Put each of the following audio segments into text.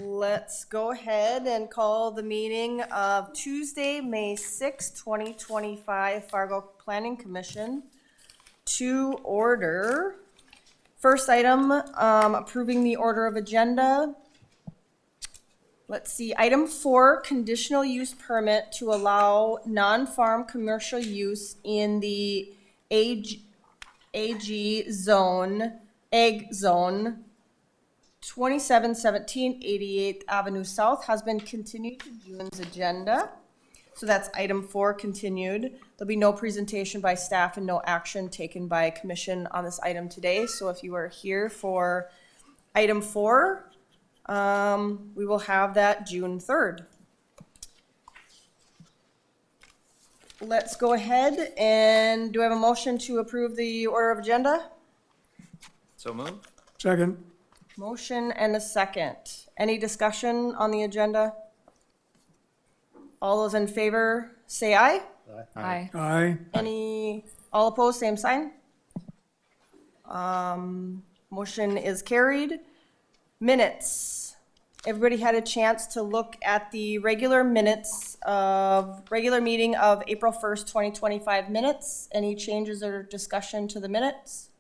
Let's go ahead and call the meeting of Tuesday, May 6, 2025, Fargo Planning Commission to order. First item, approving the order of agenda. Let's see, item 4, conditional use permit to allow non-farm commercial use in the AG zone, egg zone, 2717 88th Avenue South has been continued to June's agenda. So that's item 4 continued. There'll be no presentation by staff and no action taken by commission on this item today. So if you are here for item 4, we will have that June 3rd. Let's go ahead and do I have a motion to approve the order of agenda? So moved. Second. Motion and a second. Any discussion on the agenda? All those in favor, say aye. Aye. Aye. All opposed, same sign. Motion is carried. Minutes. Everybody had a chance to look at the regular meeting of April 1st, 2025 minutes. Any changes or discussion to the minutes?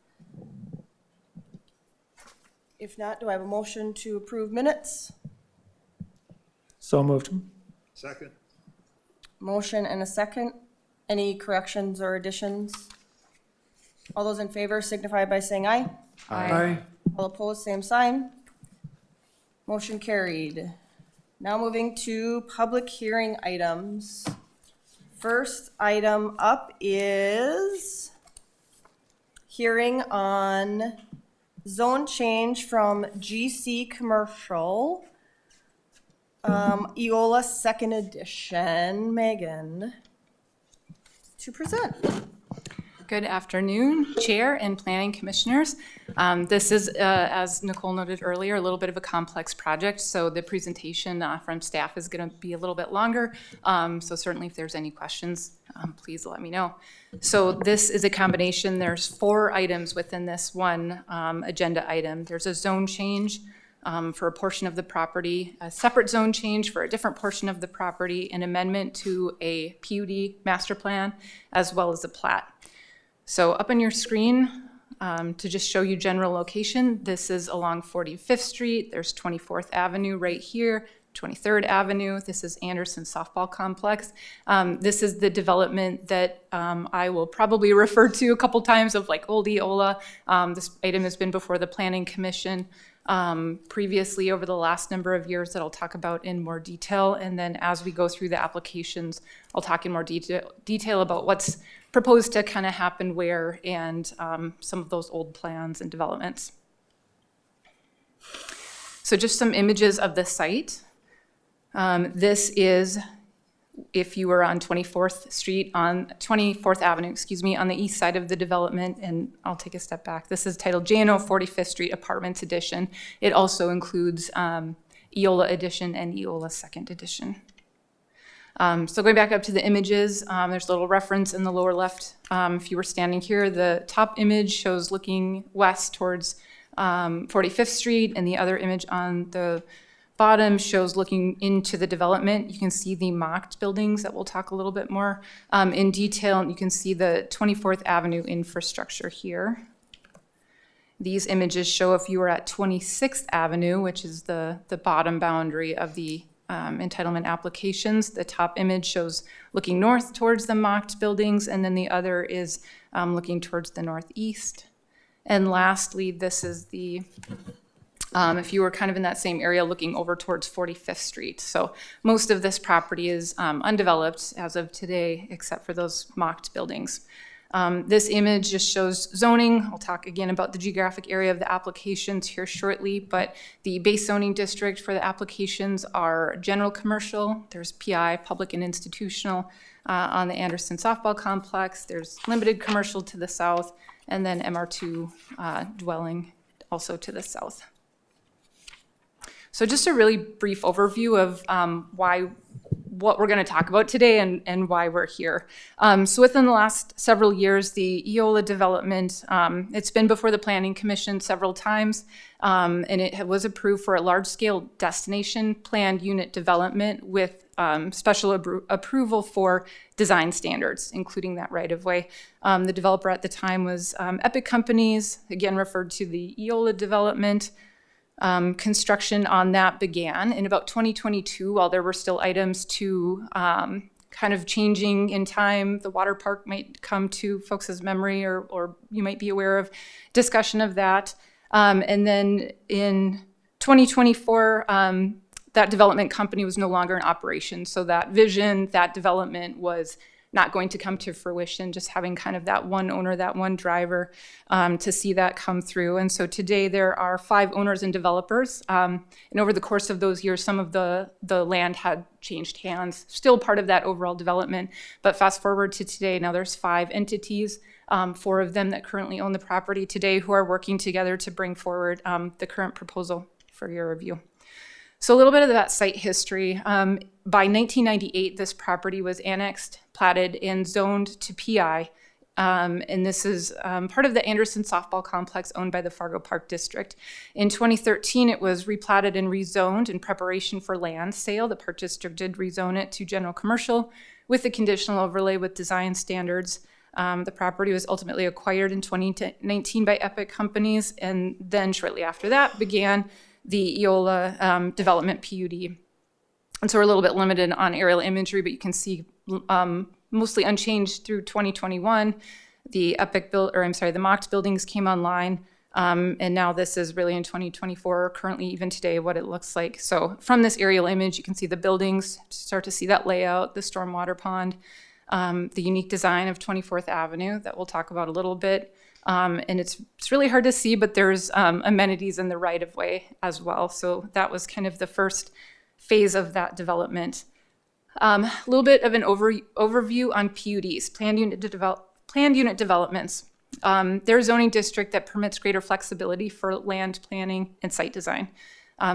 If not, do I have a motion to approve minutes? So moved. Second. Motion and a second. Any corrections or additions? All those in favor signify by saying aye. Aye. All opposed, same sign. Motion carried. Now moving to public hearing items. First item up is hearing on zone change from GC Commercial, Eola Second Edition. Megan, to present. Good afternoon, Chair and Planning Commissioners. This is, as Nicole noted earlier, a little bit of a complex project, so the presentation from staff is going to be a little bit longer. So certainly if there's any questions, please let me know. So this is a combination. There's 4 items within this one agenda item. There's a zone change for a portion of the property, a separate zone change for a different portion of the property, an amendment to a PUD master plan, as well as a plat. So up on your screen, to just show you general location, this is along 45th Street. There's 24th Avenue right here, 23rd Avenue. This is Anderson Softball Complex. This is the development that I will probably refer to a couple times of like Old Eola. This item has been before the Planning Commission previously over the last number of years that I'll talk about in more detail. And then as we go through the applications, I'll talk in more detail about what's proposed to kind of happen where and some of those old plans and developments. So just some images of the site. This is if you were on 24th Street, on 24th Avenue, excuse me, on the east side of the development, and I'll take a step back. This is titled J&O 45th Street Apartments Edition. It also includes Eola Edition and Eola Second Edition. So going back up to the images, there's a little reference in the lower left. If you were standing here, the top image shows looking west towards 45th Street, and the other image on the bottom shows looking into the development. You can see the mocked buildings that we'll talk a little bit more in detail, and you can see the 24th Avenue infrastructure here. These images show if you were at 26th Avenue, which is the bottom boundary of the entitlement applications. The top image shows looking north towards the mocked buildings, and then the other is looking towards the northeast. And lastly, this is the if you were kind of in that same area looking over towards 45th Street. So most of this property is undeveloped as of today, except for those mocked buildings. This image just shows zoning. I'll talk again about the geographic area of the applications here shortly, but the base zoning district for the applications are general commercial. There's PI, public and institutional, on the Anderson Softball Complex. There's limited commercial to the south, and then MR2 dwelling also to the south. So just a really brief overview of why what we're going to talk about today and why we're here. So within the last several years, the Eola development, it's been before the Planning Commission several times, and it was approved for a large-scale destination planned unit development with special approval for design standards, including that right-of-way. The developer at the time was Epic Companies, again referred to the Eola development. Construction on that began in about 2022, while there were still items to kind of changing in time. The water park might come to folks' memory, or you might be aware of discussion of that. And then in 2024, that development company was no longer in operation. So that vision, that development was not going to come to fruition, just having kind of that one owner, that one driver to see that come through. And so today there are 5 owners and developers. And over the course of those years, some of the land had changed hands, still part of that overall development. But fast forward to today, now there's 5 entities, 4 of them that currently own the property today who are working together to bring forward the current proposal for your review. So a little bit of that site history. By 1998, this property was annexed, platted, and zoned to PI. And this is part of the Anderson Softball Complex owned by the Fargo Park District. In 2013, it was replatted and rezoned in preparation for land sale. The Park District did rezone it to general commercial with a conditional overlay with design standards. The property was ultimately acquired in 2019 by Epic Companies, and then shortly after that began the Eola development PUD. And so we're a little bit limited on aerial imagery, but you can see mostly unchanged through 2021. The the mocked buildings came online, and now this is really in 2024, currently even today, what it looks like. So from this aerial image, you can see the buildings, start to see that layout, the stormwater pond, the unique design of 24th Avenue that we'll talk about a little bit. And it's really hard to see, but there's amenities in the right-of-way as well. So that was kind of the first phase of that development. A little bit of an overview on PUDs, planned unit developments. They're a zoning district that permits greater flexibility for land planning and site design.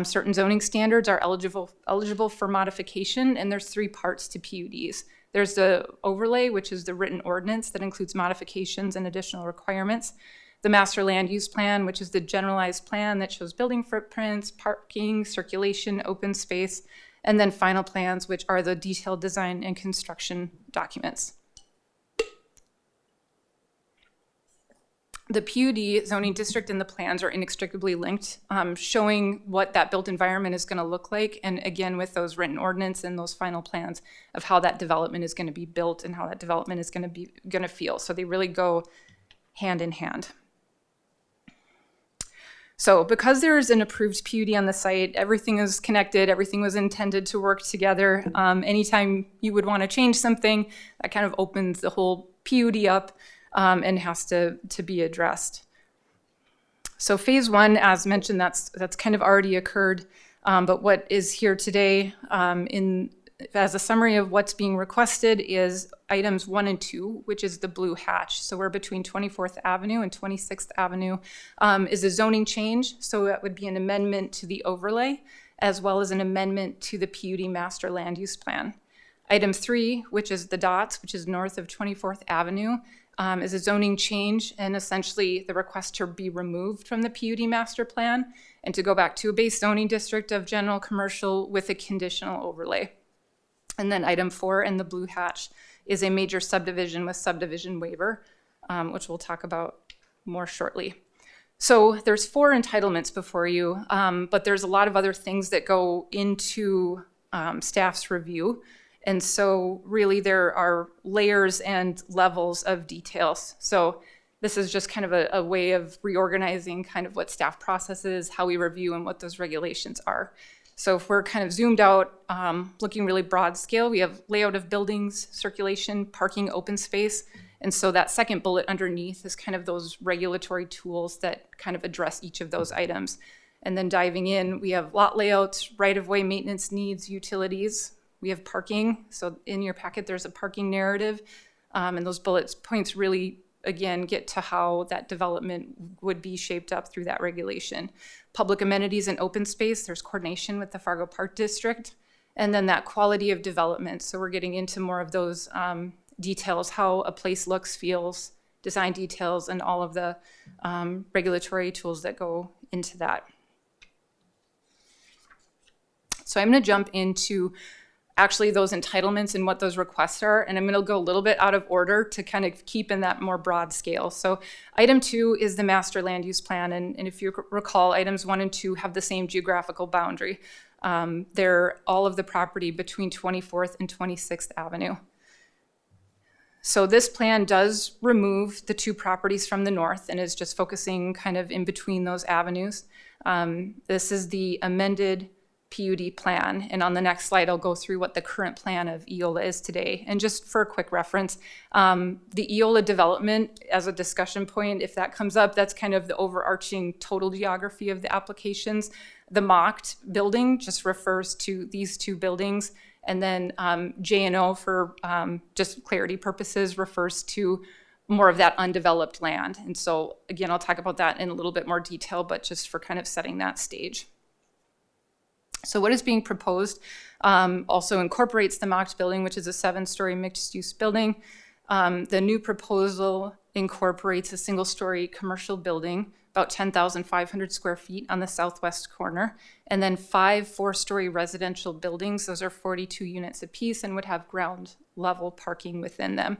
Certain zoning standards are eligible for modification, and there's 3 parts to PUDs. There's the overlay, which is the written ordinance that includes modifications and additional requirements. The master land use plan, which is the generalized plan that shows building footprints, parking, circulation, open space, and then final plans, which are the detailed design and construction documents. The PUD zoning district and the plans are inextricably linked, showing what that built environment is going to look like. And again, with those written ordinance and those final plans of how that development is going to be built and how that development is going to feel. So they really go hand in hand. So because there's an approved PUD on the site, everything is connected, everything was intended to work together. Anytime you would want to change something, that kind of opens the whole PUD up. And has to be addressed. So phase 1, as mentioned, that's kind of already occurred. But what is here today as a summary of what's being requested is items 1 and 2, which is the blue hatch. So we're between 24th Avenue and 26th Avenue is a zoning change. So that would be an amendment to the overlay as well as an amendment to the PUD master land use plan. Item 3, which is the dots, which is north of 24th Avenue, is a zoning change, and essentially the request to be removed from the PUD master plan and to go back to a base zoning district of general commercial with a conditional overlay. And then item 4 in the blue hatch is a major subdivision with subdivision waiver, which we'll talk about more shortly. So there's 4 entitlements before you, but there's a lot of other things that go into staff's review. And so really there are layers and levels of details. So this is just kind of a way of reorganizing kind of what staff processes, how we review, and what those regulations are. So if we're kind of zoomed out, looking really broad scale, we have layout of buildings, circulation, parking, open space. And so that second bullet underneath is kind of those regulatory tools that kind of address each of those items. And then diving in, we have lot layouts, right-of-way maintenance needs, utilities. We have parking. So in your packet, there's a parking narrative. And those bullet points really, again, get to how that development would be shaped up through that regulation. Public amenities and open space, there's coordination with the Fargo Park District. And then that quality of development. So we're getting into more of those details, how a place looks, feels, design details, and all of the regulatory tools that go into that. So I'm going to jump into actually those entitlements and what those requests are, and I'm going to go a little bit out of order to kind of keep in that more broad scale. So item 2 is the master land use plan, and if you recall, items 1 and 2 have the same geographical boundary. They're all of the property between 24th and 26th Avenue. So this plan does remove the 2 properties from the north and is just focusing kind of in between those avenues. This is the amended PUD plan, and on the next slide I'll go through what the current plan of EOLA is today. And just for a quick reference, the EOLA development as a discussion point, if that comes up, that's kind of the overarching total geography of the applications. The mocked building just refers to these 2 buildings, and then J&O, for just clarity purposes, refers to more of that undeveloped land. And so again, I'll talk about that in a little bit more detail, but just for kind of setting that stage. So what is being proposed also incorporates the mocked building, which is a 7-story mixed-use building. The new proposal incorporates a single-story commercial building, about 10,500 square feet on the southwest corner, and then 5 4-story residential buildings. Those are 42 units apiece and would have ground level parking within them.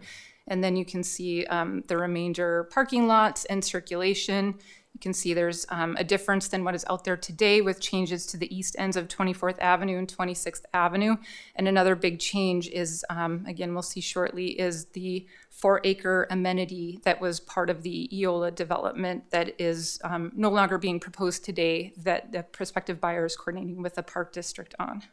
And then you can see the remainder parking lots and circulation. You can see there's a difference than what is out there today with changes to the east ends of 24th Avenue and 26th Avenue. And another big change is, again, we'll see shortly, is the 4-acre amenity that was part of the EOLA development that is no longer being proposed today, that the prospective buyer is coordinating with the Park District on.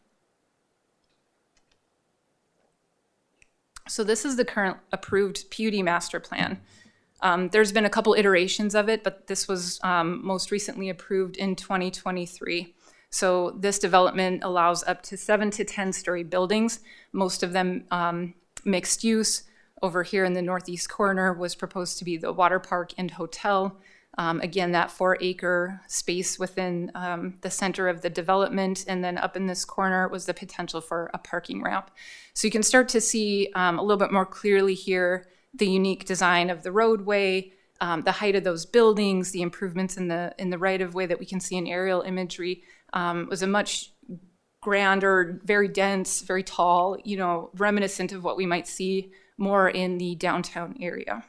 So this is the current approved PUD master plan. There's been a couple iterations of it, but this was most recently approved in 2023. So this development allows up to 7 to 10-story buildings, most of them mixed use. Over here in the northeast corner was proposed to be the water park and hotel. Again, that 4-acre space within the center of the development, and then up in this corner was the potential for a parking ramp. So you can start to see a little bit more clearly here the unique design of the roadway, the height of those buildings, the improvements in the right-of-way that we can see in aerial imagery was a much grander, very dense, very tall, reminiscent of what we might see more in the downtown area.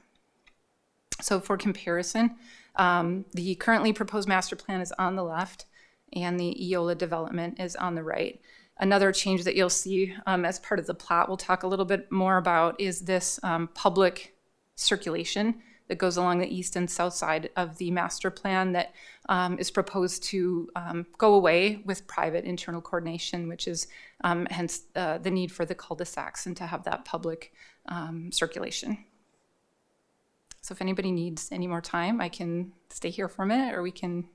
So for comparison, the currently proposed master plan is on the left and the EOLA development is on the right. Another change that you'll see as part of the plot we'll talk a little bit more about is this public circulation that goes along the east and south side of the master plan that is proposed to go away with private internal coordination, which is hence the need for the cul-de-sacs and to have that public circulation. So if anybody needs any more time, I can stay here for a minute or we can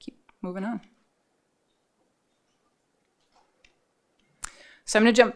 keep moving on. So I'm going to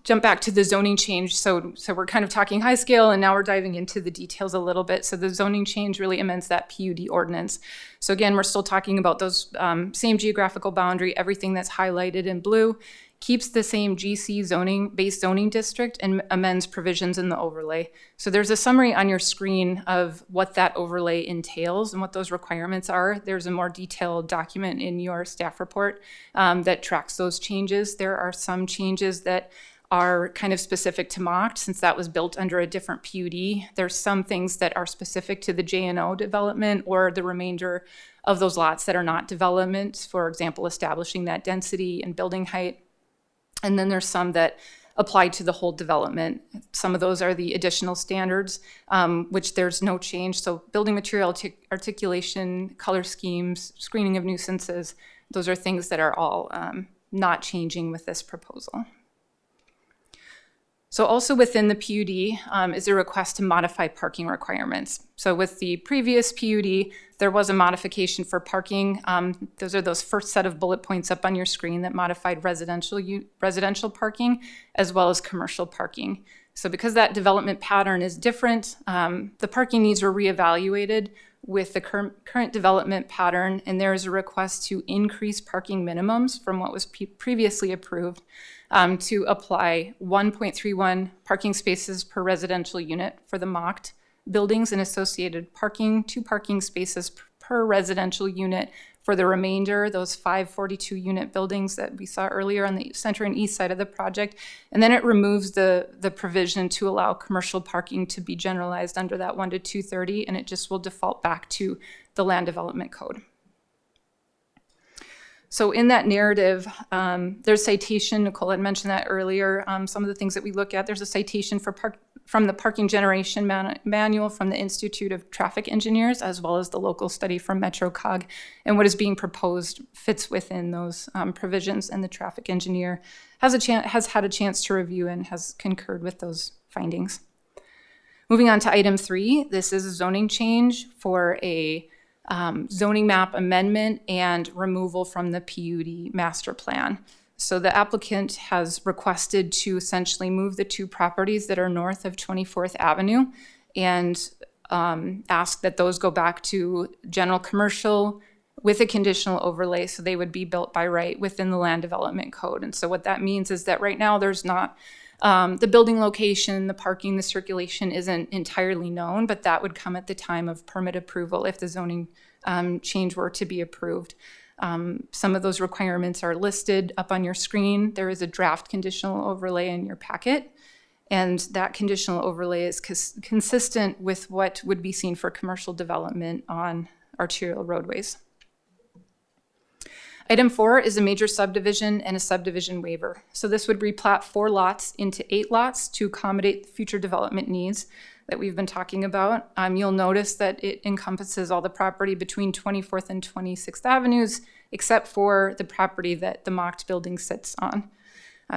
jump back to the zoning change. So we're kind of talking high scale, and now we're diving into the details a little bit. So the zoning change really amends that PUD ordinance. So again, we're still talking about those same geographical boundary, everything that's highlighted in blue, keeps the same GC base zoning district and amends provisions in the overlay. So there's a summary on your screen of what that overlay entails and what those requirements are. There's a more detailed document in your staff report that tracks those changes. There are some changes that are kind of specific to mocked since that was built under a different PUD. There's some things that are specific to the J&O development or the remainder of those lots that are not development, for example, establishing that density and building height. And then there's some that apply to the whole development. Some of those are the additional standards, which there's no change. So building material articulation, color schemes, screening of nuisances, those are things that are all not changing with this proposal. So also within the PUD is a request to modify parking requirements. So with the previous PUD, there was a modification for parking. Those are those first set of bullet points up on your screen that modified residential parking as well as commercial parking. So because that development pattern is different, the parking needs were reevaluated with the current development pattern, and there is a request to increase parking minimums from what was previously approved to apply 1.31 parking spaces per residential unit for the mocked buildings and associated parking, 2 parking spaces per residential unit for the remainder, those 5 42-unit buildings that we saw earlier on the center and east side of the project. And then it removes the provision to allow commercial parking to be generalized under that 1 to 230, and it just will default back to the land development code. So in that narrative, there's citation, Nicole had mentioned that earlier, some of the things that we look at, there's a citation from the parking generation manual from the Institute of Traffic Engineers, as well as the local study from MetroCog, and what is being proposed fits within those provisions, and the traffic engineer has had a chance to review and has concurred with those findings. Moving on to item 3, this is a zoning change for a zoning map amendment and removal from the PUD master plan. So the applicant has requested to essentially move the 2 properties that are north of 24th Avenue and ask that those go back to general commercial with a conditional overlay, so they would be built by right within the land development code. And so what that means is that right now there's not the building location, the parking, the circulation isn't entirely known, but that would come at the time of permit approval if the zoning change were to be approved. Some of those requirements are listed up on your screen. There is a draft conditional overlay in your packet, and that conditional overlay is consistent with what would be seen for commercial development on arterial roadways. Item 4 is a major subdivision and a subdivision waiver. So this would replat 4 lots into 8 lots to accommodate future development needs that we've been talking about. You'll notice that it encompasses all the property between 24th and 26th Avenues, except for the property that the mocked building sits on.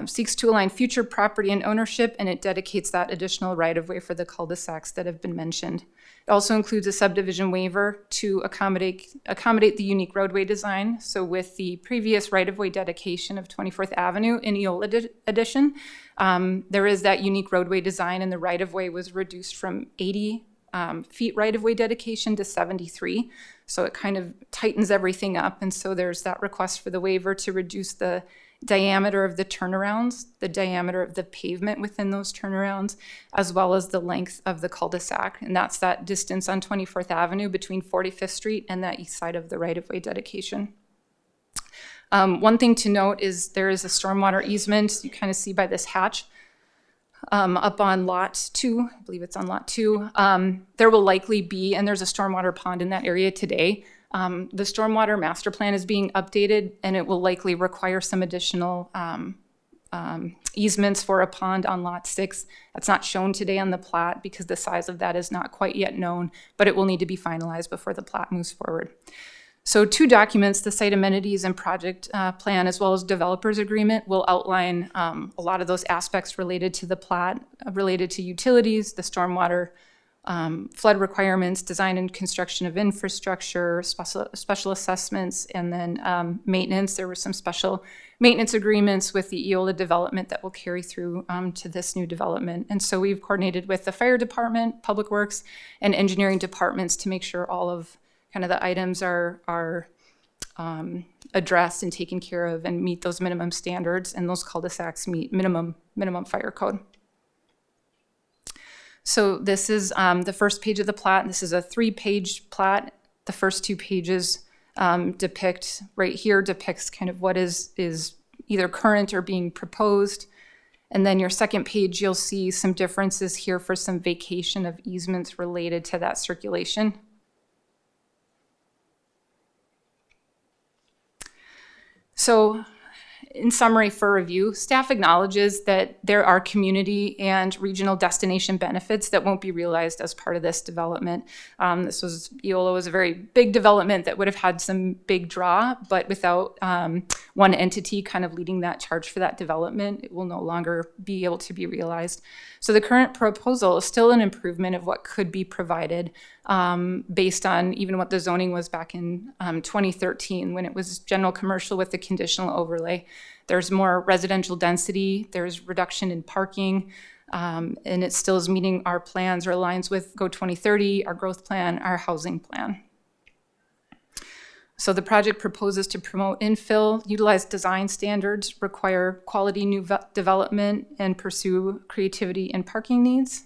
Seeks to align future property and ownership, and it dedicates that additional right-of-way for the cul-de-sacs that have been mentioned. It also includes a subdivision waiver to accommodate the unique roadway design. So with the previous right-of-way dedication of 24th Avenue in Eola Edition, there is that unique roadway design, and the right-of-way was reduced from 80 feet right-of-way dedication to 73. So it kind of tightens everything up. And so there's that request for the waiver to reduce the diameter of the turnarounds, the diameter of the pavement within those turnarounds, as well as the length of the cul-de-sac. And that's that distance on 24th Avenue between 45th Street and that east side of the right-of-way dedication. One thing to note is there is a stormwater easement, you kind of see by this hatch, up on lot 2, I believe it's on lot 2. There will likely be, and there's a stormwater pond in that area today. The stormwater master plan is being updated, and it will likely require some additional easements for a pond on lot 6. That's not shown today on the plat because the size of that is not quite yet known, but it will need to be finalized before the plat moves forward. So 2 documents, the site amenities and project plan, as well as developer's agreement, will outline a lot of those aspects related to the plat, related to utilities, the stormwater, flood requirements, design and construction of infrastructure, special assessments, and then maintenance. There were some special maintenance agreements with the Eola development that will carry through to this new development. And so we've coordinated with the fire department, public works, and engineering departments to make sure all of kind of the items are addressed and taken care of and meet those minimum standards, and those cul-de-sacs meet minimum fire code. So this is the first page of the plat. This is a 3-page plat. The first 2 pages depicts kind of what is either current or being proposed. And then your second page, you'll see some differences here for some vacation of easements related to that circulation. So in summary for review, staff acknowledges that there are community and regional destination benefits that won't be realized as part of this development. Eola was a very big development that would have had some big draw, but without one entity kind of leading that charge for that development, it will no longer be able to be realized. So the current proposal is still an improvement of what could be provided based on even what the zoning was back in 2013 when it was general commercial with the conditional overlay. There's more residential density, there's reduction in parking, And it still is meeting our plans or aligns with GO 2030, our growth plan, our housing plan. So the project proposes to promote infill, utilize design standards, require quality new development, and pursue creativity in parking needs.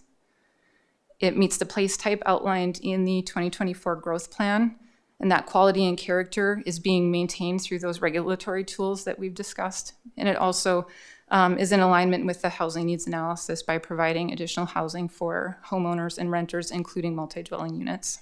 It meets the place type outlined in the 2024 growth plan, and that quality and character is being maintained through those regulatory tools that we've discussed. And it also is in alignment with the housing needs analysis by providing additional housing for homeowners and renters, including multi-dwelling units.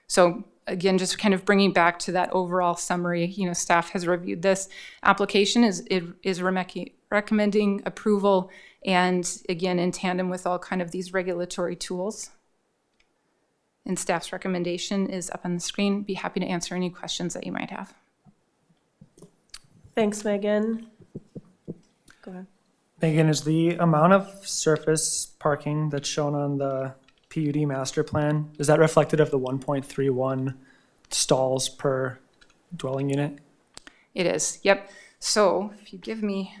So again, just kind of bringing back to that overall summary, staff has reviewed this application, is recommending approval, and again, in tandem with all kind of these regulatory tools. And staff's recommendation is up on the screen. Be happy to answer any questions that you might have. Thanks, Megan. Go ahead. Megan, is the amount of surface parking that's shown on the PUD master plan, is that reflected of the 1.31 stalls per dwelling unit? It is, yep. So if you give me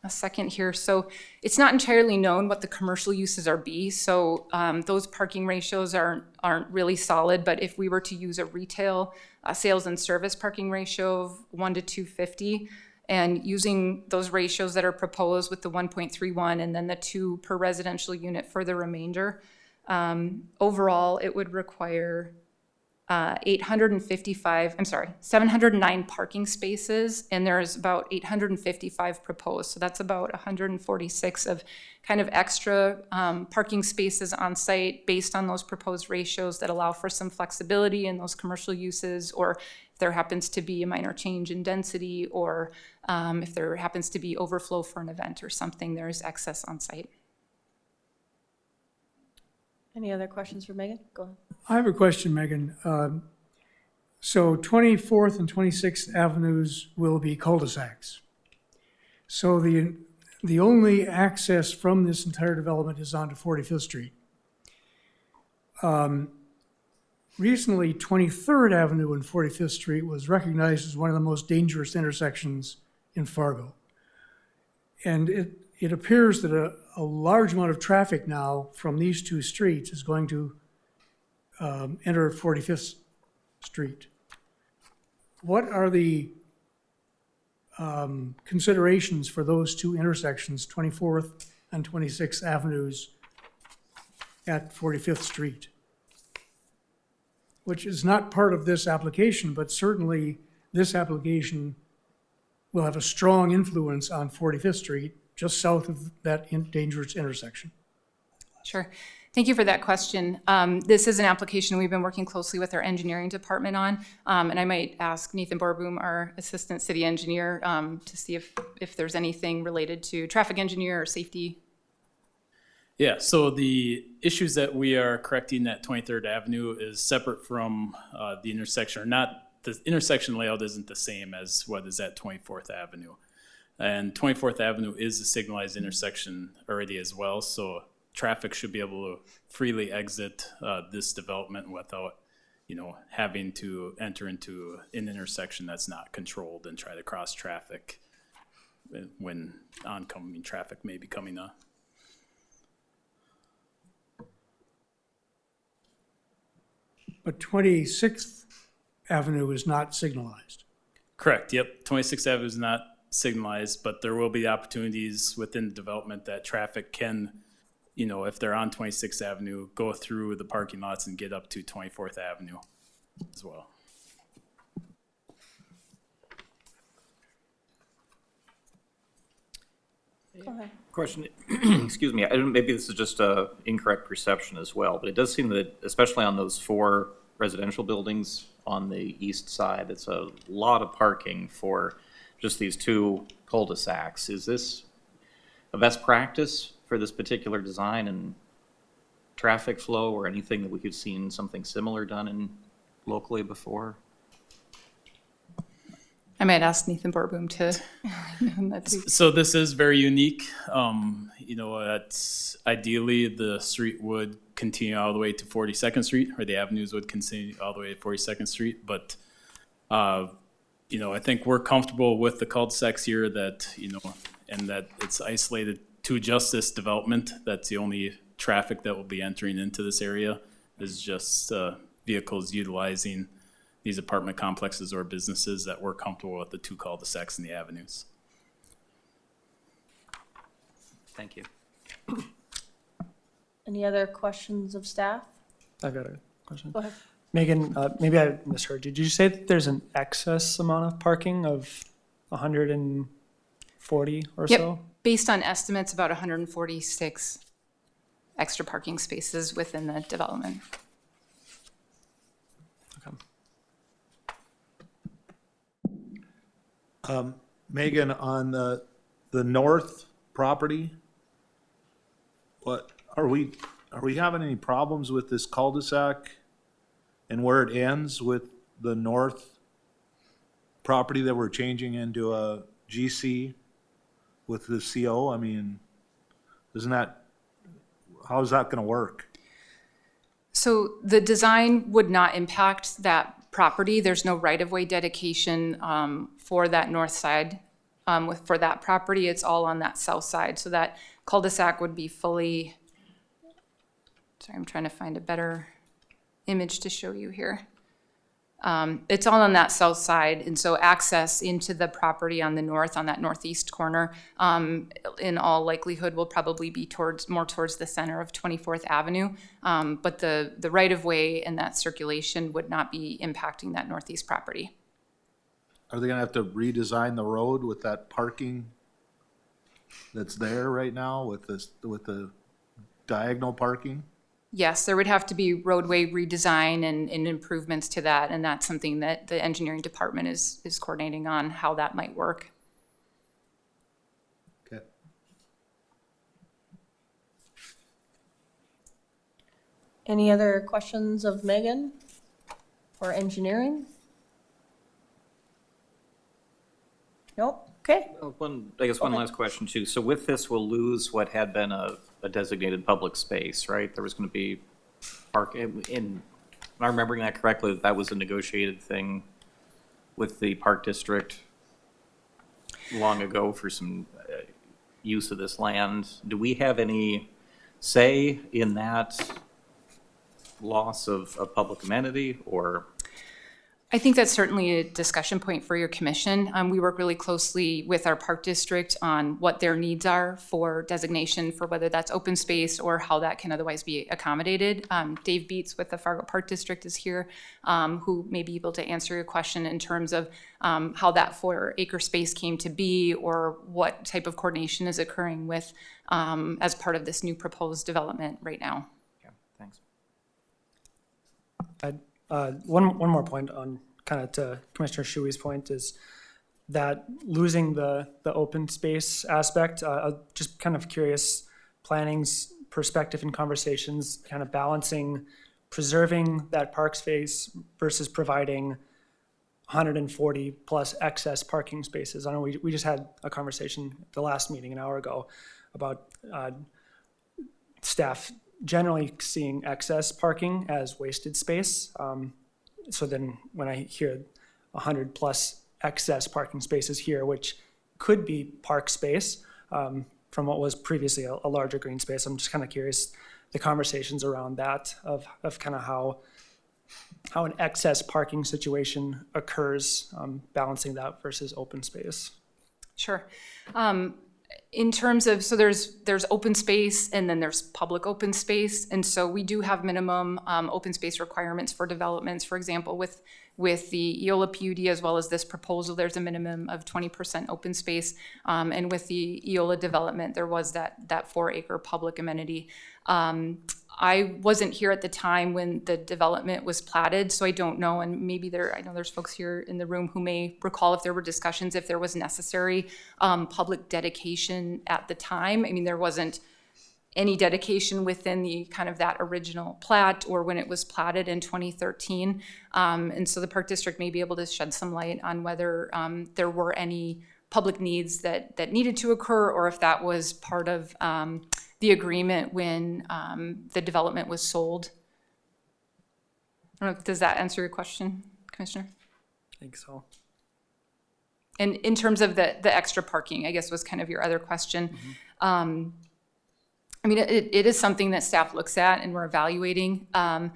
a second here. So it's not entirely known what the commercial uses are be. So those parking ratios aren't really solid, but if we were to use a retail sales and service parking ratio of 1 to 250, and using those ratios that are proposed with the 1.31 and then the 2 per residential unit for the remainder, overall, it would require 709 parking spaces, and there's about 855 proposed. So that's about 146 of kind of extra parking spaces on site based on those proposed ratios that allow for some flexibility in those commercial uses, or if there happens to be a minor change in density, or if there happens to be overflow for an event or something, there's excess on site. Any other questions for Megan? Go ahead. I have a question, Megan. So 24th and 26th Avenues will be cul-de-sacs. So the only access from this entire development is onto 45th Street. Recently, 23rd Avenue and 45th Street was recognized as one of the most dangerous intersections in Fargo. And it appears that a large amount of traffic now from these two streets is going to enter 45th Street. What are the considerations for those two intersections, 24th and 26th Avenues at 45th Street? Which is not part of this application, but certainly this application will have a strong influence on 45th Street, just south of that dangerous intersection. Sure. Thank you for that question. This is an application we've been working closely with our engineering department on, and I might ask Nathan Borboom, our assistant city engineer, to see if there's anything related to traffic engineer or safety. Yeah, so the issues that we are correcting at 23rd Avenue is separate from the intersection, or not, the intersection layout isn't the same as what is at 24th Avenue. And 24th Avenue is a signalized intersection already as well, so traffic should be able to freely exit this development without, having to enter into an intersection that's not controlled and try to cross traffic when oncoming traffic may be coming up. But 26th Avenue is not signalized. Correct, yep. 26th Avenue is not signalized, but there will be opportunities within the development that traffic can, if they're on 26th Avenue, go through the parking lots and get up to 24th Avenue as well. Go ahead. Question, excuse me, maybe this is just a incorrect perception as well, but it does seem that, especially on those 4 residential buildings on the east side, it's a lot of parking for just these 2 cul-de-sacs. Is this a best practice for this particular design and traffic flow, or anything that we could seen something similar done in locally before? I might ask Nathan Borboom to. So this is very unique. It's ideally the street would continue all the way to 42nd Street, or the avenues would continue all the way to 42nd Street. But, I think we're comfortable with the cul-de-sacs here that, and that it's isolated to just this development. That's the only traffic that will be entering into this area, is just vehicles utilizing these apartment complexes or businesses that we're comfortable with the two cul-de-sacs and the avenues. Thank you. Any other questions of staff? I've got a question. Go ahead. Megan, maybe I misheard. Did you say that there's an excess amount of parking of 140 or Yep. so? Based on estimates, about 146 extra parking spaces within the development. Okay. Megan, on the north property, what, are we having any problems with this cul-de-sac and where it ends with the north property that we're changing into a GC with the CO? I mean, how's that gonna work? So the design would not impact that property. There's no right-of-way dedication for that north side. For that property, it's all on that south side. So that cul-de-sac would be fully, sorry, I'm trying to find a better image to show you here. It's all on that south side, and so access into the property on the north, on that northeast corner, in all likelihood will probably be more towards the center of 24th Avenue. But the right-of-way and that circulation would not be impacting that northeast property. Are they gonna have to redesign the road with that parking that's there right now with the diagonal parking? Yes, there would have to be roadway redesign and improvements to that, and that's something that the engineering department is coordinating on how that might work. Okay. Any other questions of Megan or engineering? Nope, okay. One Okay. last question too. So with this, we'll lose what had been a designated public space, right? There was going to be park am I remembering that correctly? That was a negotiated thing with the park district long ago for some use of this land. Do we have any say in that loss of public amenity, or? I think that's certainly a discussion point for your commission. We work really closely with our park district on what their needs are for designation for whether that's open space or how that can otherwise be accommodated. Dave Beats with the Fargo Park District is here, who may be able to answer your question in terms of how that 4-acre space came to be or what type of coordination is occurring with as part of this new proposed development right now. Yeah, thanks. One more point on kind of to Commissioner Shuey's point is that losing the open space aspect, I'm just kind of curious, planning's perspective and conversations, kind of balancing preserving that park space versus providing 140 plus excess parking spaces. I know we just had a conversation at the last meeting an hour ago about staff generally seeing excess parking as wasted space. So then when I hear 100 plus excess parking spaces here, which could be park space from what was previously a larger green space, I'm just kind of curious the conversations around that of kind of how an excess parking situation occurs, balancing that versus open space. Sure. In terms of, so there's open space and then there's public open space. And so we do have minimum open space requirements for developments. For example, with the Eola PUD as well as this proposal, there's a minimum of 20% open space. And with the Eola development, there was that 4-acre public amenity. I wasn't here at the time when the development was platted, so I don't know, and maybe I know there's folks here in the room who may recall if there were discussions, if there was necessary public dedication at the time. I mean, there wasn't any dedication within the kind of that original plat or when it was platted in 2013. And so the Park District may be able to shed some light on whether there were any public needs that needed to occur or if that was part of the agreement when the development was sold. I don't know, does that answer your question, Commissioner? I think so. And in terms of the extra parking, I guess was kind of your other question. I mean, it is something that staff looks at and we're evaluating. I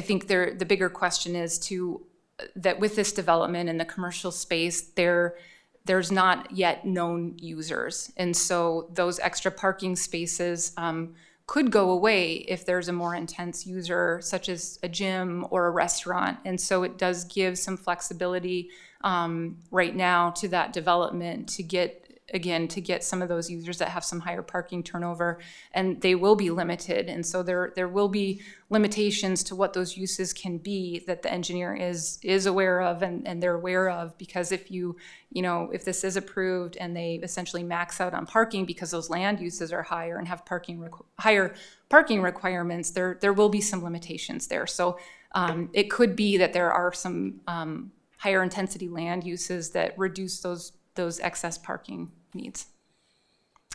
think the bigger question is that with this development in the commercial space, there's not yet known users. And so those extra parking spaces could go away if there's a more intense user, such as a gym or a restaurant. And so it does give some flexibility right now to that development to get some of those users that have some higher parking turnover, and they will be limited. And so there will be limitations to what those uses can be that the engineer is aware of and they're aware of, because if if this is approved and they essentially max out on parking because those land uses are higher and have higher parking requirements, there will be some limitations there. So it could be that there are some higher intensity land uses that reduce those excess parking needs.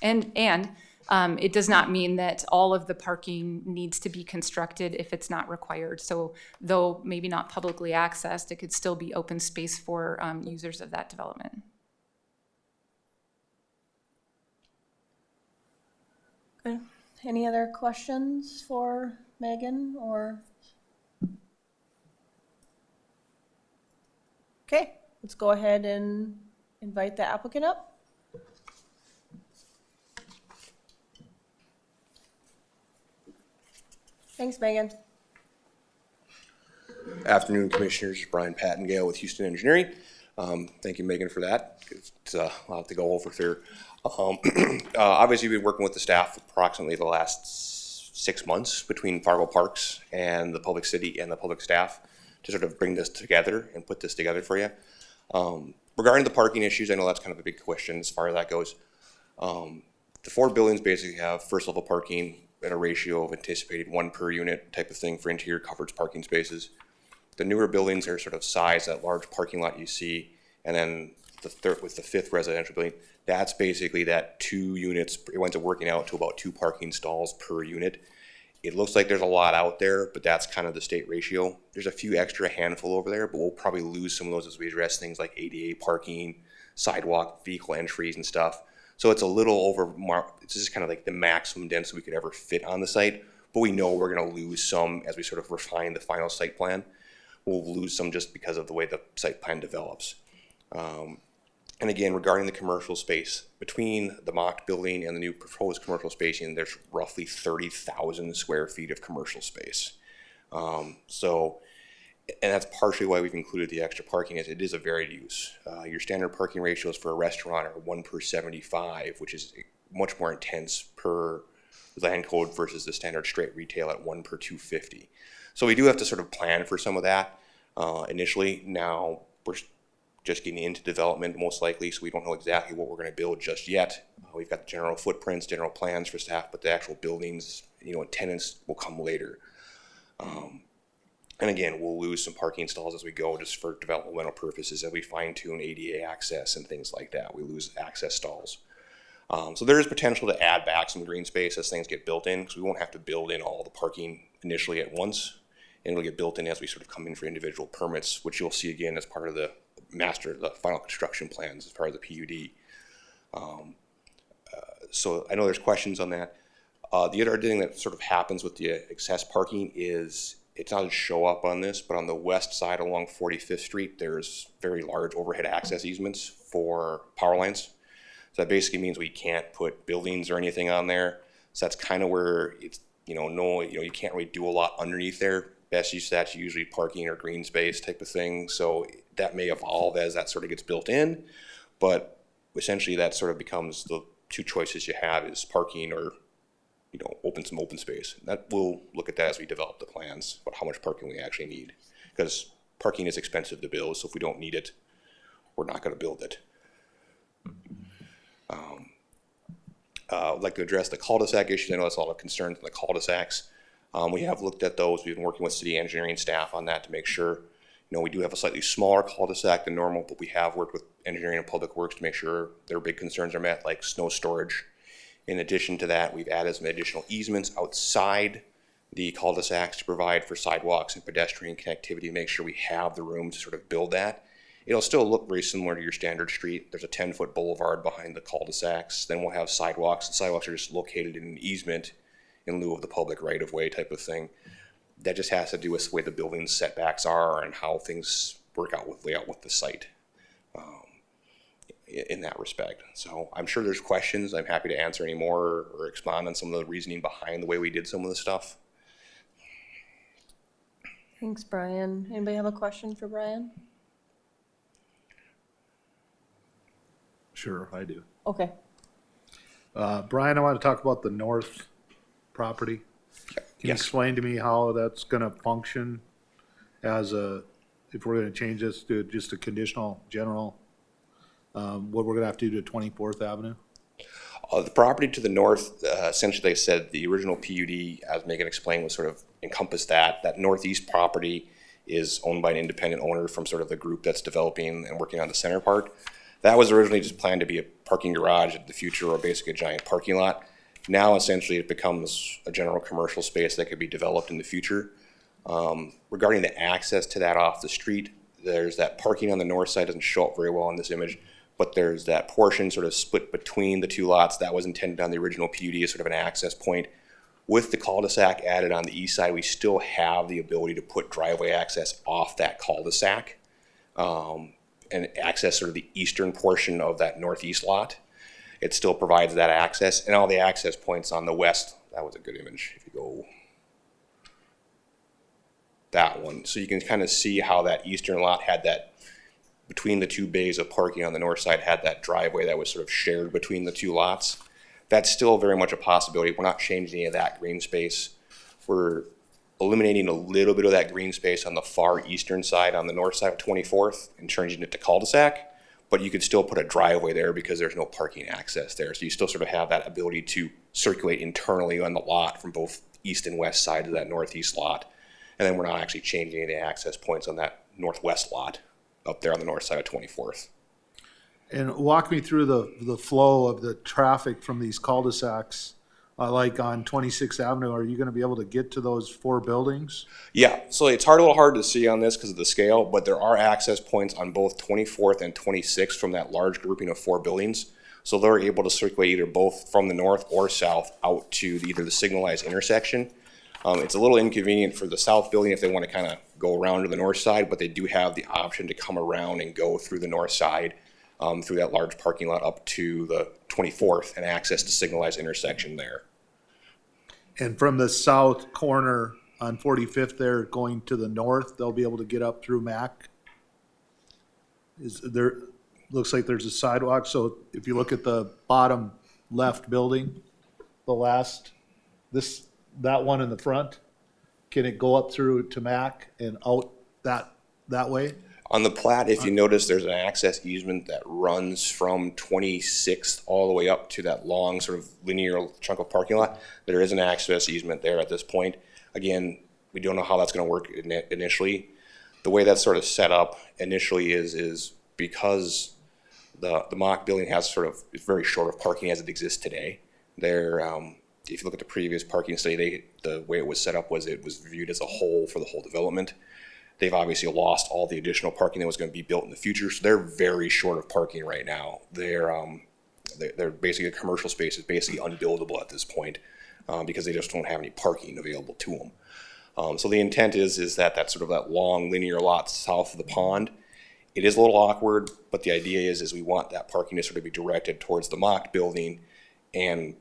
And it does not mean that all of the parking needs to be constructed if it's not required. So though maybe not publicly accessed, it could still be open space for users of that development. Good. Any other questions for Megan or? Okay, let's go ahead and invite the applicant up. Thanks, Megan. Afternoon, Commissioners. Brian Pattengale with Houston Engineering. Thank you, Megan, for that. It's a lot to go over there. Obviously, we've been working with the staff approximately the last 6 months between Fargo Parks and the public city and the public staff to sort of bring this together and put this together for you. Regarding the parking issues, I know that's kind of a big question as far as that goes. The 4 buildings basically have first level parking at a ratio of anticipated 1 per unit type of thing for interior covered parking spaces. The newer buildings are sort of size, that large parking lot you see, and then the third with the 5th residential building, that's basically that 2 units. It winds up working out to about 2 parking stalls per unit. It looks like there's a lot out there, but that's kind of the state ratio. There's a few extra handful over there, but we'll probably lose some of those as we address things like ADA parking, sidewalk, vehicle entries and stuff. So it's a little over, it's just kind of like the maximum density we could ever fit on the site, but we know we're gonna lose some as we sort of refine the final site plan. We'll lose some just because of the way the site plan develops. And again, regarding the commercial space, between the mocked building and the new proposed commercial spacing, there's roughly 30,000 square feet of commercial space. And that's partially why we've included the extra parking, is it is a varied use. Your standard parking ratios for a restaurant are 1 per 75, which is much more intense per land code versus the standard straight retail at 1 per 250. So we do have to sort of plan for some of that initially. Now we're just getting into development most likely, so we don't know exactly what we're going to build just yet. We've got general footprints, general plans for staff, but the actual buildings, and tenants will come later. And again, we'll lose some parking stalls as we go just for developmental purposes as we fine tune ADA access and things like that. We lose access stalls. So there is potential to add back some green space as things get built in, because we won't have to build in all the parking initially at once. And it'll get built in as we sort of come in for individual permits, which you'll see again as part of the final construction plans as part of the PUD. So I know there's questions on that. The other thing that sort of happens with the excess parking is, it doesn't show up on this, but on the west side along 45th Street, there's very large overhead access easements for power lines. So that basically means we can't put buildings or anything on there. So that's kind of where it's, you can't really do a lot underneath there. Best use of that's usually parking or green space type of thing. So that may evolve as that sort of gets built in, but essentially that sort of becomes the 2 choices you have, is parking or some open space. That we'll look at that as we develop the plans about how much parking we actually need, because parking is expensive to build. So if we don't need it, we're not going to build it. I'd like to address the cul-de-sac issue. I know there's a lot of concerns in the cul-de-sacs. We have looked at those. We've been working with city engineering staff on that to make sure. We do have a slightly smaller cul-de-sac than normal, but we have worked with engineering and public works to make sure their big concerns are met, like snow storage. In addition to that, we've added some additional easements outside the cul-de-sacs to provide for sidewalks and pedestrian connectivity to make sure we have the room to sort of build that. It'll still look very similar to your standard street. There's a 10-foot boulevard behind the cul-de-sacs. Then we'll have sidewalks. The sidewalks are just located in an easement in lieu of the public right-of-way type of thing. That just has to do with the way the building setbacks are and how things work out with layout with the site in that respect. So I'm sure there's questions. I'm happy to answer any more or expand on some of the reasoning behind the way we did some of the stuff. Thanks, Brian. Anybody have a question for Brian? Sure, I do. Okay. Brian, I want to talk about the north property. Can you Yes. explain to me how that's gonna function as if we're gonna change this to just a conditional, general, what we're gonna have to do to 24th Avenue? The property to the north, essentially they said the original PUD, as Megan explained, was sort of encompassed that. That northeast property is owned by an independent owner from sort of the group that's developing and working on the center part. That was originally just planned to be a parking garage in the future, or basically a giant parking lot. Now essentially it becomes a general commercial space that could be developed in the future. Regarding the access to that off the street, there's that parking on the north side, doesn't show up very well in this image, but there's that portion sort of split between the two lots that was intended on the original PUD as sort of an access point. With the cul-de-sac added on the east side, we still have the ability to put driveway access off that cul-de-sac and access sort of the eastern portion of that northeast lot. It still provides that access, and all the access points on the west. That was a good image. If you go that one, so you can kind of see how that eastern lot had that, between the two bays of parking on the north side, had that driveway that was sort of shared between the two lots. That's still very much a possibility. We're not changing any of that green space. We're eliminating a little bit of that green space on the far eastern side, on the north side of 24th, and changing it to cul-de-sac. But you could still put a driveway there because there's no parking access there. So you still sort of have that ability to circulate internally on the lot from both east and west sides of that northeast lot. And then we're not actually changing any of the access points on that northwest lot up there on the north side of 24th. And walk me through the flow of the traffic from these cul-de-sacs, like on 26th Avenue. Are you gonna be able to get to those 4 buildings? Yeah, so it's a little hard to see on this because of the scale, but there are access points on both 24th and 26th from that large grouping of 4 buildings. So they're able to circulate either both from the north or south out to either the signalized intersection. It's a little inconvenient for the south building if they want to kind of go around to the north side, but they do have the option to come around and go through the north side through that large parking lot up to the 24th and access the signalized intersection there. And from the south corner on 45th there, going to the north, they'll be able to get up through Mac? Is there, looks like there's a sidewalk, so if you look at the bottom left building, the last, that one in the front, can it go up through to Mac and out that way? On the plat, if you notice, there's an access easement that runs from 26th all the way up to that long sort of linear chunk of parking lot. There is an access easement there at this point. Again, we don't know how that's going to work initially. The way that's sort of set up initially is because the mock building has sort of, it's very short of parking as it exists today. There, if you look at the previous parking study, the way it was set up was it was viewed as a whole for the whole development. They've obviously lost all the additional parking that was going to be built in the future, so they're very short of parking right now. They're basically, a commercial space is basically unbuildable at this point because they just don't have any parking available to them. So the intent is that sort of that long linear lot south of the pond. It is a little awkward, but the idea is we want that parking to sort of be directed towards the mock building, and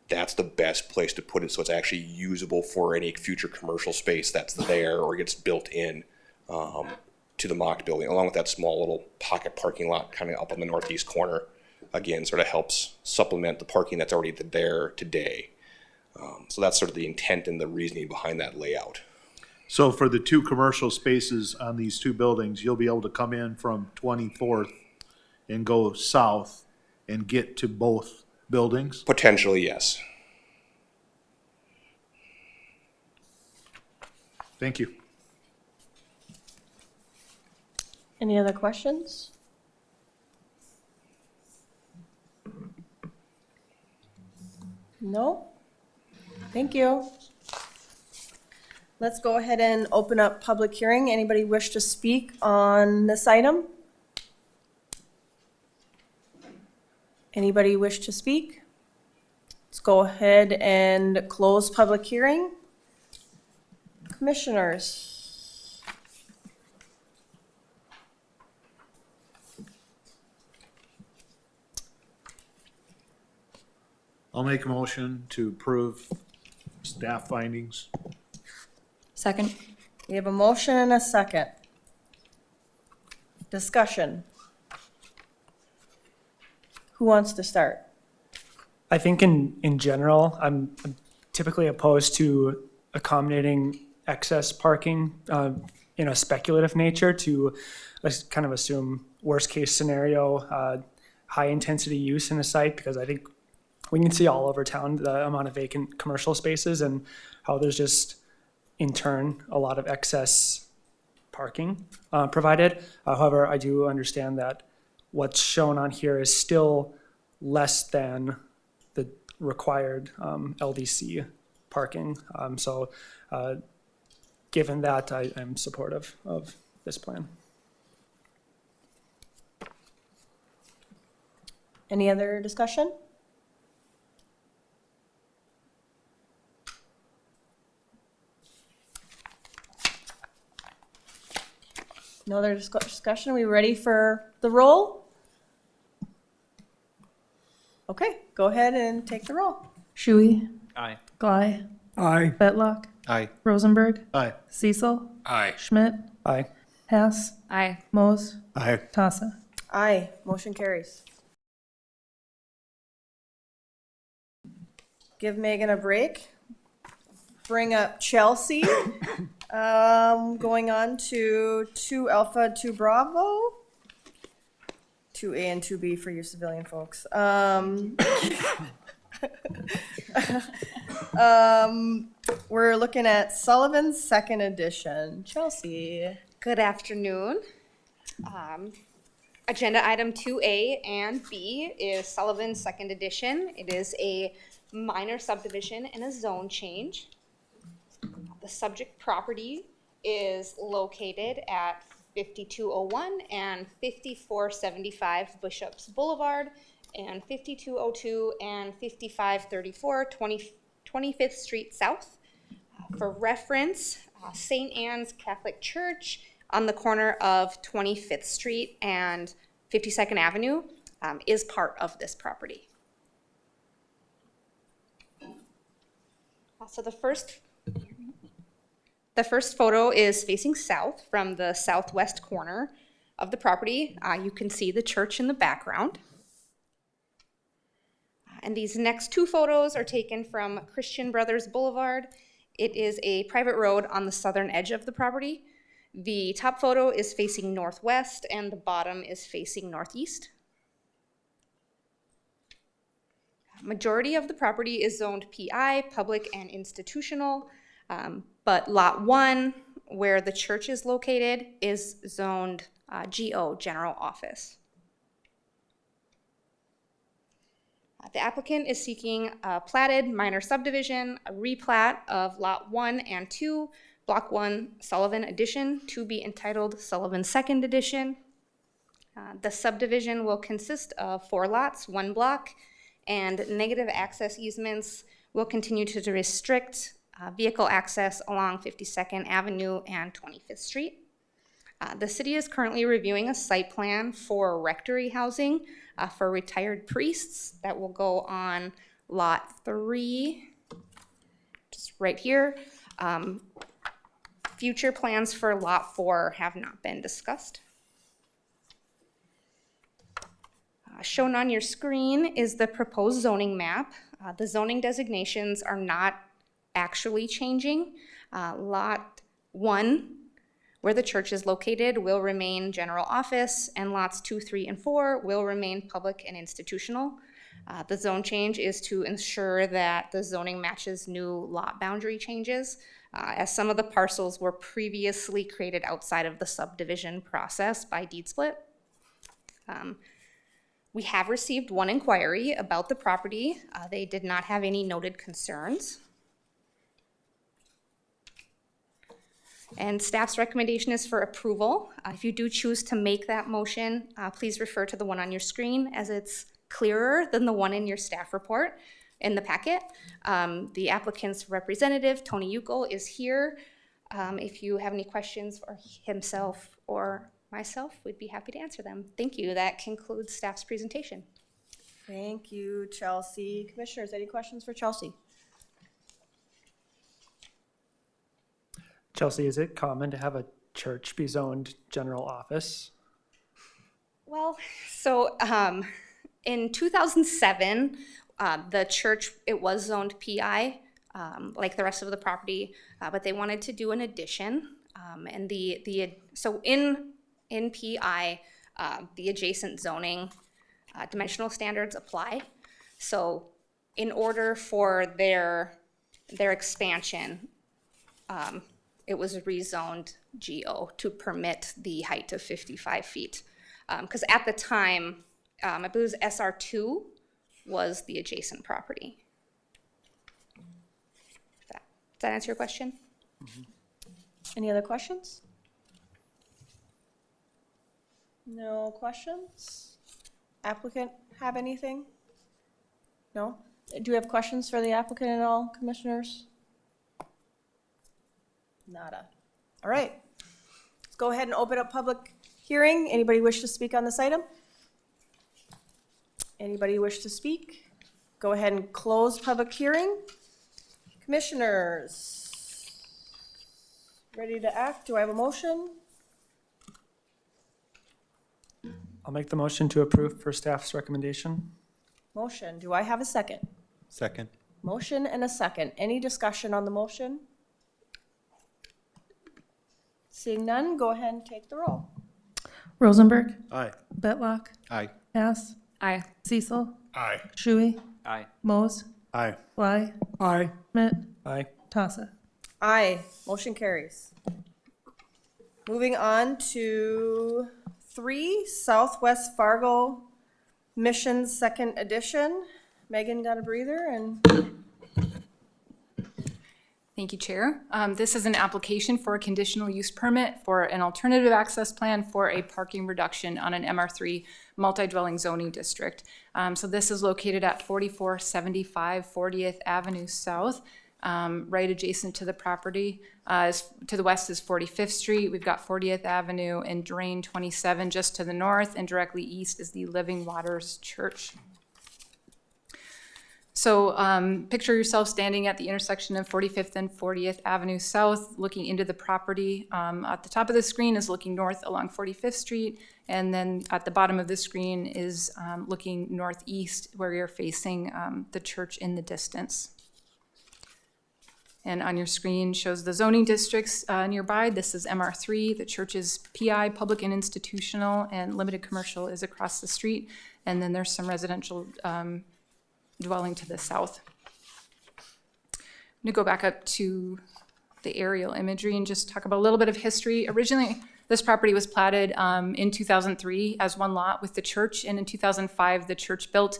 that's the best place to put it so it's actually usable for any future commercial space that's there or gets built in to the mock building, along with that small little pocket parking lot kind of up on the northeast corner. Again, sort of helps supplement the parking that's already there today. So that's sort of the intent and the reasoning behind that layout. So for the 2 commercial spaces on these 2 buildings, you'll be able to come in from 24th and go south and get to both buildings? Potentially, yes. Thank you. Any other questions? No? Thank you. Let's go ahead and open up public hearing. Anybody wish to speak on this item? Anybody wish to speak? Let's go ahead and close public hearing. Commissioners. I'll make a motion to approve staff findings. Second. We have a motion and a second. Discussion. Who wants to start? I think in general, I'm typically opposed to accommodating excess parking in a speculative nature to kind of assume worst case scenario, high intensity use in a site, because I think we can see all over town the amount of vacant commercial spaces and how there's just in turn a lot of excess parking provided. However, I do understand that what's shown on here is still less than the required LDC parking. So given that, I'm supportive of this plan. Any other discussion? No other discussion? Are we ready for the roll? Okay, go ahead and take the roll. Shuey, Aye. Gly, Aye. Betlock, Aye. Rosenberg, Aye. Cecil, Aye. Schmidt, Aye. Hess, Aye. Mose, Aye. Tassa. Aye, motion carries. Give Megan a break. Bring up Chelsea. Going on to 2 Alpha, 2 Bravo. 2A and 2B for you civilian folks. We're looking at Sullivan's second edition. Chelsea. Good afternoon. Agenda item 2A and B is Sullivan's second edition. It is a minor subdivision and a zone change. The subject property is located at 5201 and 5475 Bishops Boulevard and 5202 and 5534 25th Street South. For reference, St. Anne's Catholic Church on the corner of 25th Street and 52nd Avenue is part of this property. So the first photo is facing south from the southwest corner of the property. You can see the church in the background. And these next 2 photos are taken from Christian Brothers Boulevard. It is a private road on the southern edge of the property. The top photo is facing northwest and the bottom is facing northeast. Majority of the property is zoned PI, public and institutional, but lot 1, where the church is located, is zoned GO, general office. The applicant is seeking a platted minor subdivision, a replat of lot 1 and 2, block 1 Sullivan Edition, to be entitled Sullivan Second Edition. The subdivision will consist of 4 lots, 1 block, and negative access easements will continue to restrict vehicle access along 52nd Avenue and 25th Street. The city is currently reviewing a site plan for rectory housing for retired priests that will go on lot 3, just right here. Future plans for lot 4 have not been discussed. Shown on your screen is the proposed zoning map. The zoning designations are not actually changing. Lot 1, where the church is located, will remain general office, and lots 2, 3, and 4 will remain public and institutional. The zone change is to ensure that the zoning matches new lot boundary changes, as some of the parcels were previously created outside of the subdivision process by deed split. We have received 1 inquiry about the property. They did not have any noted concerns. And staff's recommendation is for approval. If you do choose to make that motion, please refer to the one on your screen, as it's clearer than the one in your staff report in the packet. The applicant's representative, Tony Uckel, is here. If you have any questions for himself or myself, we'd be happy to answer them. Thank you. That concludes staff's presentation. Thank you, Chelsea. Commissioners, any questions for Chelsea? Chelsea, is it common to have a church be zoned general office? Well, so in 2007, the church, it was zoned PI, like the rest of the property, but they wanted to do an addition. And so in PI, the adjacent zoning dimensional standards apply. So in order for their expansion, it was rezoned GO to permit the height of 55 feet. Because at the time, I believe it was SR2 was the adjacent property. Does that answer your question? Any other questions? No questions? Applicant have anything? No? Do you have questions for the applicant at all, commissioners? Nada. All right. Let's go ahead and open up public hearing. Anybody wish to speak on this item? Anybody wish to speak? Go ahead and close public hearing. Commissioners, ready to act? Do I have a motion? I'll make the motion to approve for staff's recommendation. Motion. Do I have a second? Second. Motion and a second. Any discussion on the motion? Seeing none, go ahead and take the roll. Rosenberg, Aye. Betlock, Aye. Hess, Aye. Cecil, Aye. Shuey, Aye. Mose, Aye. Fly, Aye. Schmidt, Aye. Tassa. Aye. Motion carries. Moving on to 3, Southwest Fargo Mission Second Edition. Megan got a breather and Thank you, Chair. This is an application for a conditional use permit for an alternative access plan for a parking reduction on an MR3 multi-dwelling zoning district. So this is located at 4475 40th Avenue South, right adjacent to the property. To the west is 45th Street. We've got 40th Avenue and Drain 27 just to the north, and directly east is the Living Waters Church. So picture yourself standing at the intersection of 45th and 40th Avenue South, looking into the property. At the top of the screen is looking north along 45th Street, and then at the bottom of the screen is looking northeast, where you're facing the church in the distance. And on your screen shows the zoning districts nearby. This is MR3. The church is PI, public and institutional, and limited commercial is across the street. And then there's some residential dwelling to the south. I'm gonna go back up to the aerial imagery and just talk about a little bit of history. Originally, this property was platted in 2003 as one lot with the church, and in 2005, the church built.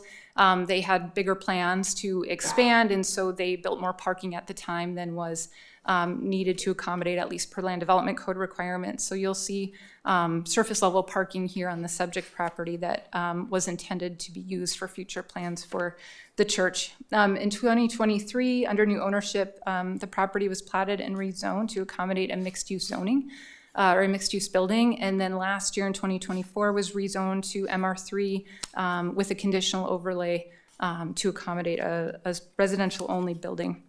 They had bigger plans to expand, and so they built more parking at the time than was needed to accommodate, at least per land development code requirements. So you'll see surface level parking here on the subject property that was intended to be used for future plans for the church. In 2023, under new ownership, the property was platted and rezoned to accommodate a mixed-use zoning or a mixed-use building. And then last year in 2024 was rezoned to MR3 with a conditional overlay to accommodate a residential-only building.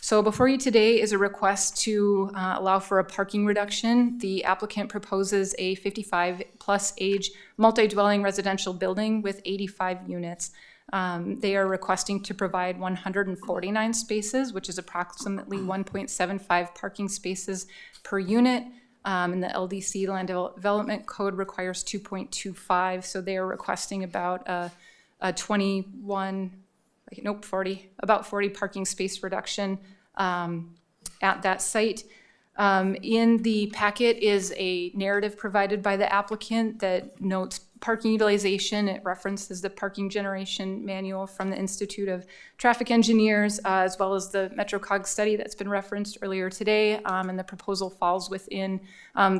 So before you today is a request to allow for a parking reduction. The applicant proposes a 55-plus age multi-dwelling residential building with 85 units. They are requesting to provide 149 spaces, which is approximately 1.75 parking spaces per unit. And the LDC, Land Development Code, requires 2.25, so they are requesting about a 40 parking space reduction at that site. In the packet is a narrative provided by the applicant that notes parking utilization. It references the parking generation manual from the Institute of Traffic Engineers, as well as the MetroCog study that's been referenced earlier today. And the proposal falls within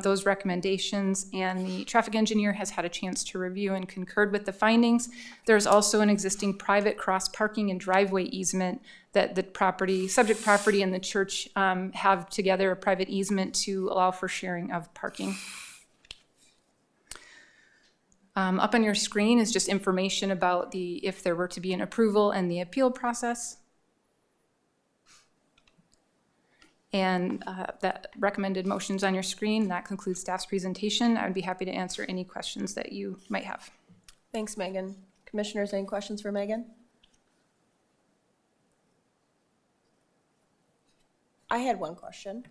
those recommendations. And the traffic engineer has had a chance to review and concurred with the findings. There's also an existing private cross parking and driveway easement that the subject property and the church have together, a private easement to allow for sharing of parking. Up on your screen is just information about if there were to be an approval and the appeal process. And that recommended motions on your screen. That concludes staff's presentation. I would be happy to answer any questions that you might have. Thanks, Megan. Commissioners, any questions for Megan? I had one question.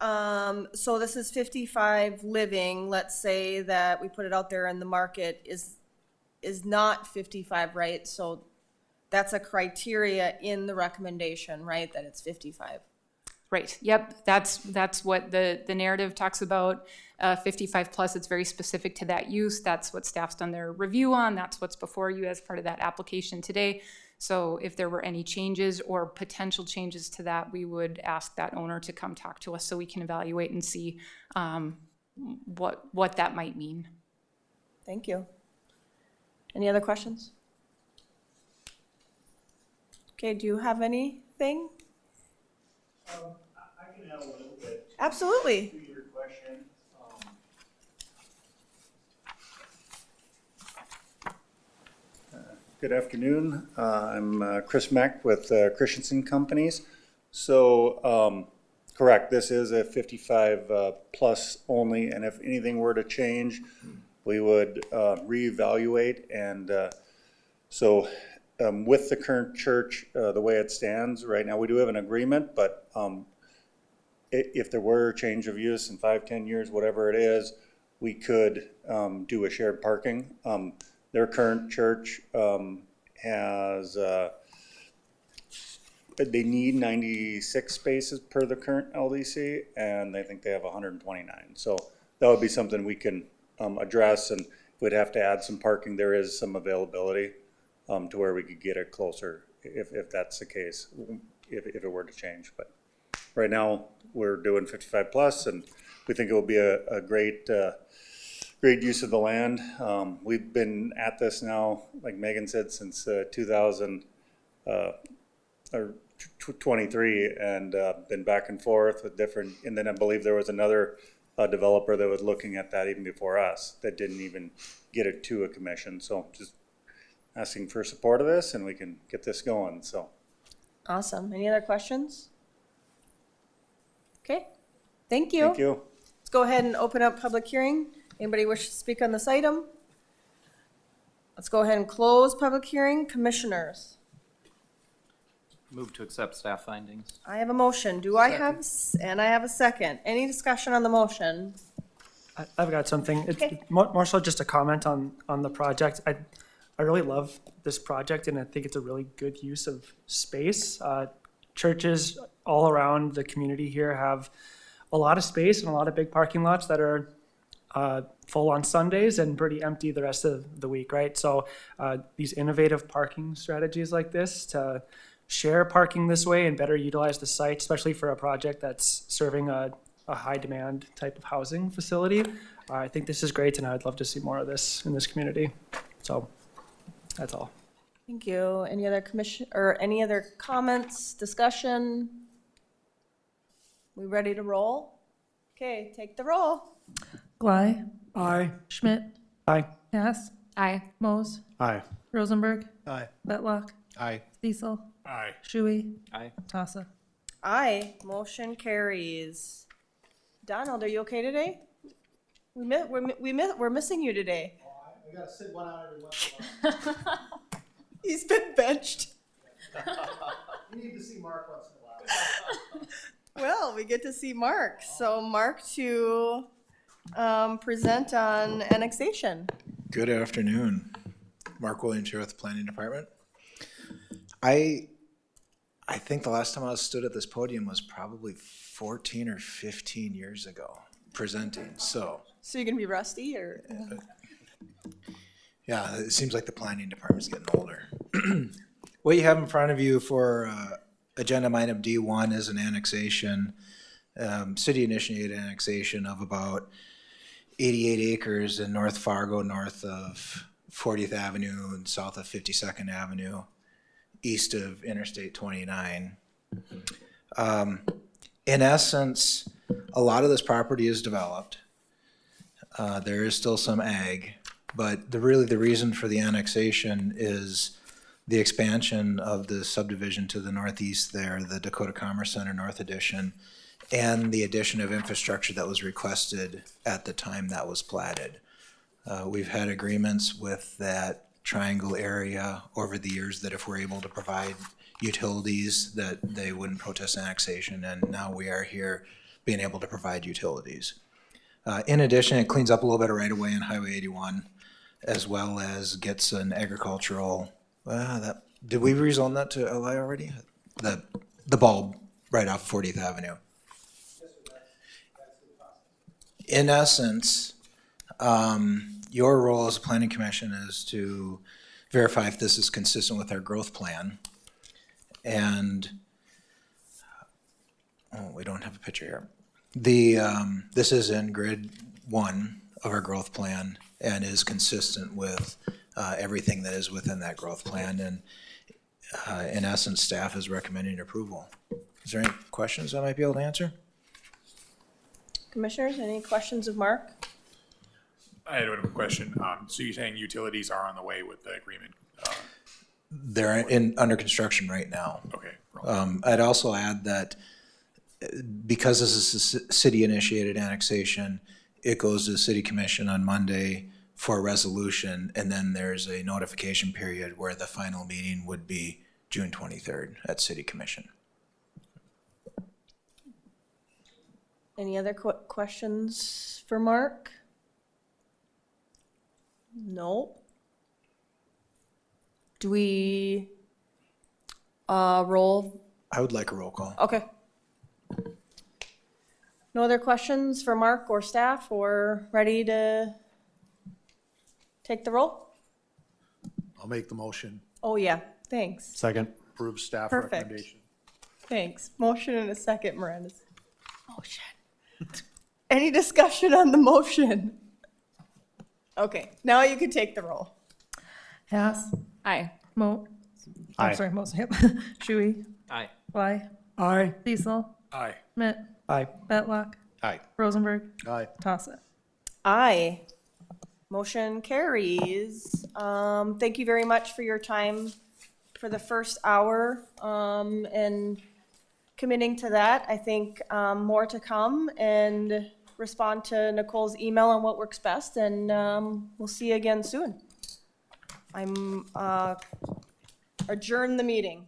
So this is 55 living. Let's say that we put it out there and the market is not 55, right? So that's a criteria in the recommendation, right? That it's 55. Right, yep, that's what the narrative talks about, 55 plus, it's very specific to that use. That's what staff's done their review on. That's what's before you as part of that application today. So if there were any changes or potential changes to that, we would ask that owner to come talk to us so we can evaluate and see what that might mean. Thank you. Any other questions? Okay, do you have anything? I can add a little bit Absolutely. to your question. Good afternoon. I'm Chris Meck with Christensen Companies. So, correct, this is a 55 plus only, and if anything were to change, we would reevaluate. And with the current church, the way it stands right now, we do have an agreement, but if there were a change of use in 5-10 years, whatever it is, we could do a shared parking. Their current church has, they need 96 spaces per the current LDC, and I think they have 129. So that would be something we can address, and we'd have to add some parking. There is some availability to where we could get it closer if that's the case, if it were to change. But right now, we're doing 55 plus, and we think it will be a great use of the land. We've been at this now, like Megan said, since 2023, and been back and forth with different, and then I believe there was another developer that was looking at that even before us that didn't even get it to a commission. So just asking for support of this, and we can get this going, so. Awesome. Any other questions? Okay, thank you. Thank you. Let's go ahead and open up public hearing. Anybody wish to speak on this item? Let's go ahead and close public hearing. Commissioners, Move to accept staff findings. I have a motion. Do I have, and I have a second. Any discussion on the motion? I've got something. It's Okay. more so just a comment on the project. I really love this project, and I think it's a really good use of space. Churches all around the community here have a lot of space and a lot of big parking lots that are full on Sundays and pretty empty the rest of the week, right? So these innovative parking strategies like this to share parking this way and better utilize the site, especially for a project that's serving a high demand type of housing facility. I think this is great, and I'd love to see more of this in this community. So that's all. Thank you. Any other commission, or any other comments, discussion? We ready to roll? Okay, take the roll. Glei, Aye. Schmidt, Aye. Hess, Aye. Mose, Aye. Rosenberg, Aye. Betlock, Aye. Cecil, Aye. Shuey, Aye. Tassa. Aye, motion carries. Donald, are you okay today? We're missing you today. We gotta sit one out every once in a while. He's been benched. You need to see Mark once in a while. Well, we get to see Mark. So Mark to present on annexation. Good afternoon. Mark Williams here with the Planning Department. I think the last time I stood at this podium was probably 14 or 15 years ago presenting, so. So you're gonna be rusty or? Yeah, it seems like the planning department's getting older. What you have in front of you for agenda item D1 is an annexation, city-initiated annexation of about 88 acres in North Fargo, north of 40th Avenue and south of 52nd Avenue, east of Interstate 29. In essence, a lot of this property is developed. There is still some ag, but really the reason for the annexation is the expansion of the subdivision to the northeast there, the Dakota Commerce Center North Addition, and the addition of infrastructure that was requested at the time that was platted. We've had agreements with that triangle area over the years that if we're able to provide utilities, that they wouldn't protest annexation, and now we are here being able to provide utilities. In addition, it cleans up a little bit of right-of-way on Highway 81, as well as gets an agricultural, did we rezone that to LI already? The bulb right off 40th Avenue. In essence, your role as a planning commission is to verify if this is consistent with our growth plan. And, we don't have a picture here. This is in grid 1 of our growth plan and is consistent with everything that is within that growth plan. And in essence, staff is recommending approval. Is there any questions I might be able to answer? Commissioners, any questions of Mark? I had a question. So you're saying utilities are on the way with the agreement? They're under construction right now. Okay. I'd also add that because this is a city-initiated annexation, it goes to the city commission on Monday for a resolution, and then there's a notification period where the final meeting would be June 23rd at city commission. Any other questions for Mark? No. Do we roll? I would like a roll call. Okay. No other questions for Mark or staff, or ready to take the roll? I'll make the motion. Oh, yeah, thanks. Second. Approve staff Perfect. recommendation. Thanks. Motion and a second, Miranda's. Motion. Any discussion on the motion? Okay, now you can take the roll. Haas, Aye. Moat. Aye. I'm sorry, Moser, yep. Shuey, Aye. Bly, Aye. Diesel, Aye. Schmidt, Aye. Betlock, Aye. Rosenberg, Aye. Tossett. Aye. Motion carries. Thank you very much for your time for the first hour, and committing to that. I think, more to come, and respond to Nicole's email on what works best, and, we'll see you again soon. I'm, adjourn the meeting.